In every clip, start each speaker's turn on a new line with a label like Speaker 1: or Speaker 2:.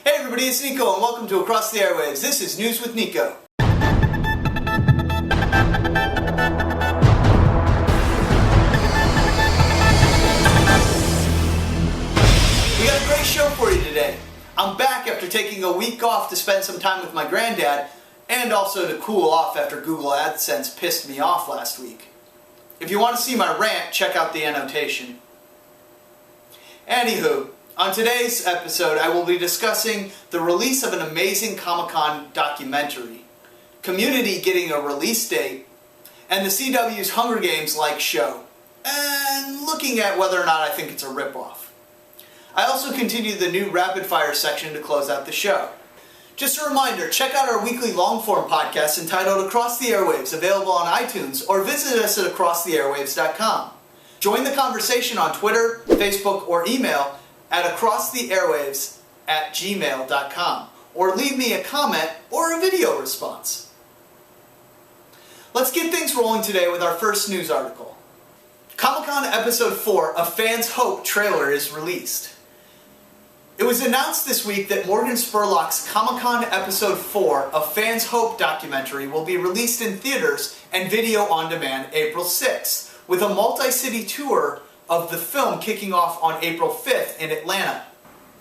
Speaker 1: Hey everybody, it's Nico and welcome to Across the Airwaves. This is News with Nico. We got a great show for you today. I'm back after taking a week off to spend some time with my granddad and also to cool off after Google AdSense pissed me off last week. If you want to see my rant, check out the annotation. Anywho, on today's episode I will be discussing the release of an amazing Comic-Con documentary, Community getting a release date, and the CW's Hunger Games-like show, and looking at whether or not I think it's a ripoff. I also continue the new rapid fire section to close out the show. Just a reminder, check out our weekly long-form podcast entitled Across the Airwaves, available on iTunes, or visit us at acrosstheairwaves.com. Join the conversation on Twitter, Facebook, or email at acrosstheairwaves@gmail.com, or leave me a comment or a video response. Let's get things rolling today with our first news article. Comic-Con Episode 4, A Fan's Hope trailer is released. It was announced this week that Morgan Spurlock's Comic-Con Episode 4, A Fan's Hope documentary will be released in theaters and video on demand April 6th, with a multi-city tour of the film kicking off on April 5th in Atlanta.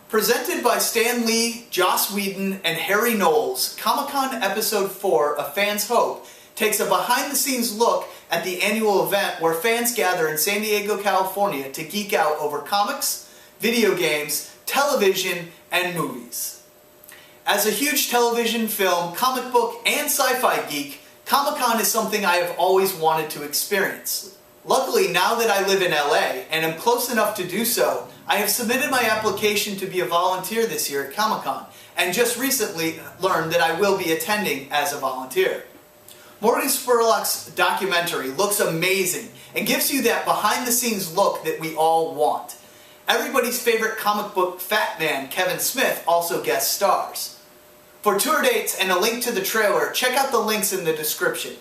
Speaker 1: Presented by Stan Lee, Joss Whedon, and Harry Knowles, Comic-Con Episode 4, A Fan's Hope takes a behind-the-scenes look at the annual event where fans gather in San Diego, California to geek out over comics, video games, television, and movies. As a huge television, film, comic book, and sci-fi geek, Comic-Con is something I have always wanted to experience. Luckily, now that I live in LA and am close enough to do so, I have submitted my application to be a volunteer this year at Comic-Con, and just recently learned that I will be attending as a volunteer. Morgan Spurlock's documentary looks amazing and gives you that behind-the-scenes look that we all want. Everybody's favorite comic book fat man, Kevin Smith, also guest stars. For tour dates and a link to the trailer, check out the links in the description.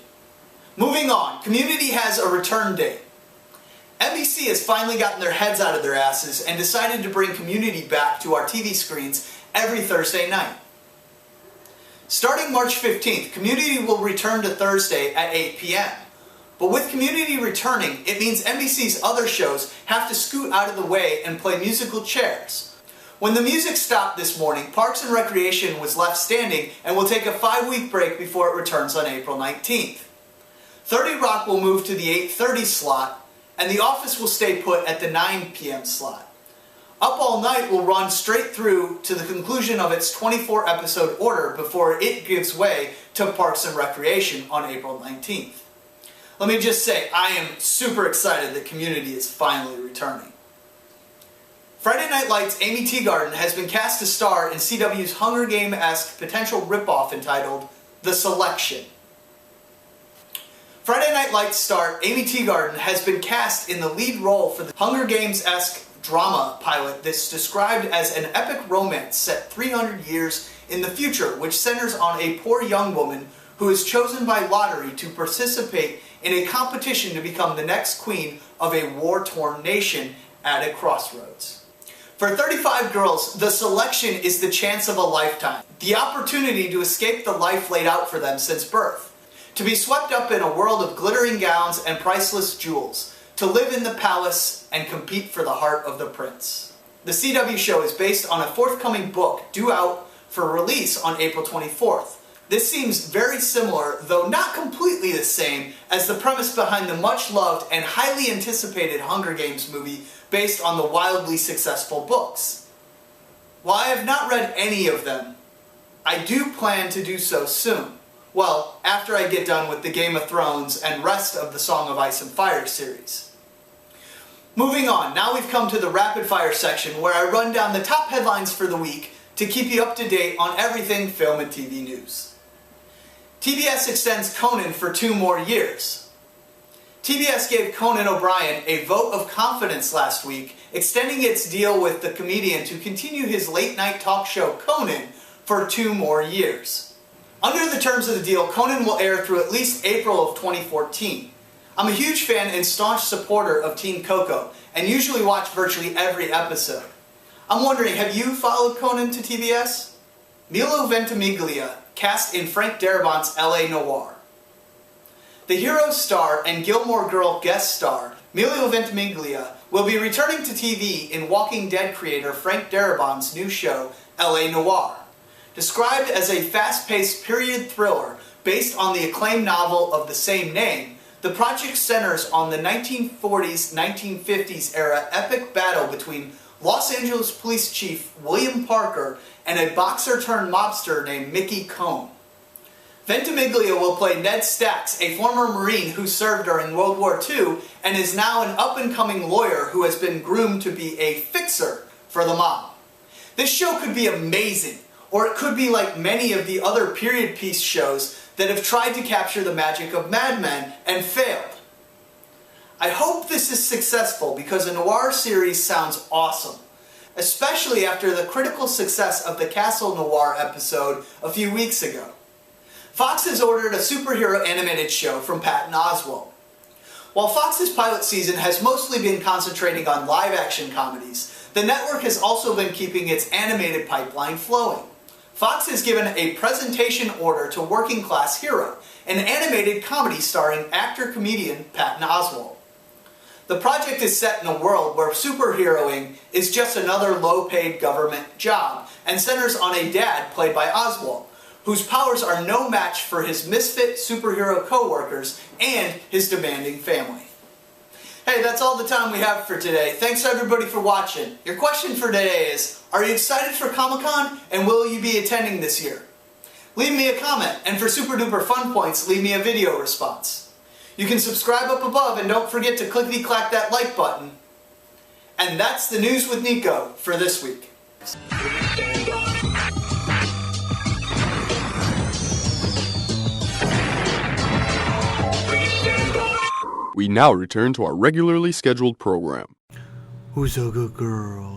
Speaker 1: Moving on, Community has a return date. NBC has finally gotten their heads out of their asses and decided to bring Community back to our TV screens every Thursday night. Starting March 15th, Community will return to Thursday at 8 p.m. But with Community returning, it means NBC's other shows have to scoot out of the way and play musical chairs. When the music stopped this morning, Parks and Recreation was left standing and will take a 5-week break before it returns on April 19th. 30 Rock will move to the 8:30 slot, and The Office will stay put at the 9 p.m. slot. Up All Night will run straight through to the conclusion of its 24-episode order before it gives way to Parks and Recreation on April 19th. Let me just say, I am super excited that Community is finally returning. Friday Night Lights' Amy Teagarden has been cast to star in CW's Hunger Game-esque potential ripoff entitled The Selection. Friday Night Lights star Amy Teagarden has been cast in the lead role for the Hunger Games-esque drama pilot that's described as an epic romance set 300 years in the future, which centers on a poor young woman who is chosen by lottery to participate in a competition to become the next queen of a war-torn nation at a crossroads. For 35 girls, The Selection is the chance of a lifetime, the opportunity to escape the life laid out for them since birth. To be swept up in a world of glittering gowns and priceless jewels, to live in the palace and compete for the heart of the prince. The CW show is based on a forthcoming book due out for release on April 24th. This seems very similar, though not completely the same, as the premise behind the much-loved and highly anticipated Hunger Games movie based on the wildly successful books. While I have not read any of them, I do plan to do so soon. Well, after I get done with the Game of Thrones and rest of the Song of Ice and Fire series. Moving on, now we've come to the rapid fire section where I run down the top headlines for the week to keep you up to date on everything film and TV news. TBS extends Conan for 2 more years. TBS gave Conan O'Brien a vote of confidence last week, extending its deal with the comedian to continue his late-night talk show Conan for 2 more years. Under the terms of the deal, Conan will air through at least April of 2014. I'm a huge fan and staunch supporter of Team Coco, and usually watch virtually every episode. I'm wondering, have you followed Conan to TBS? Milo Ventimiglia, cast in Frank Darabont's L.A. Noire. The hero star and Gilmore Girl guest star, Milo Ventimiglia, will be returning to TV in Walking Dead creator Frank Darabont's new show, L.A. Noire. Described as a fast-paced period thriller based on the acclaimed novel of the same name, the project centers on the 1940s-1950s era epic battle between Los Angeles Police Chief William Parker and a boxer-turned-mobster named Mickey Cone. Ventimiglia will play Ned Stacks, a former Marine who served during World War II and is now an up-and-coming lawyer who has been groomed to be a fixer for the mob. This show could be amazing, or it could be like many of the other period piece shows that have tried to capture the magic of Mad Men and failed. I hope this is successful because a noir series sounds awesome, especially after the critical success of the Castle Noir episode a few weeks ago. Fox has ordered a superhero animated show from Patton Oswalt. While Fox's pilot season has mostly been concentrating on live-action comedies, the network has also been keeping its animated pipeline flowing. Fox has given a presentation order to Working Class Hero, an animated comedy starring actor-comedian Patton Oswalt. The project is set in a world where superheroing is just another low-paid government job and centers on a dad played by Oswalt, whose powers are no match for his misfit superhero co-workers and his demanding family. Hey, that's all the time we have for today. Thanks everybody for watching. Your question for today is, are you excited for Comic-Con and will you be attending this year? Leave me a comment, and for super duper fun points, leave me a video response. You can subscribe up above and don't forget to clickety-clack that like button. And that's the news with Nico for this week.
Speaker 2: We now return to our regularly scheduled program.
Speaker 1: Who's a good girl?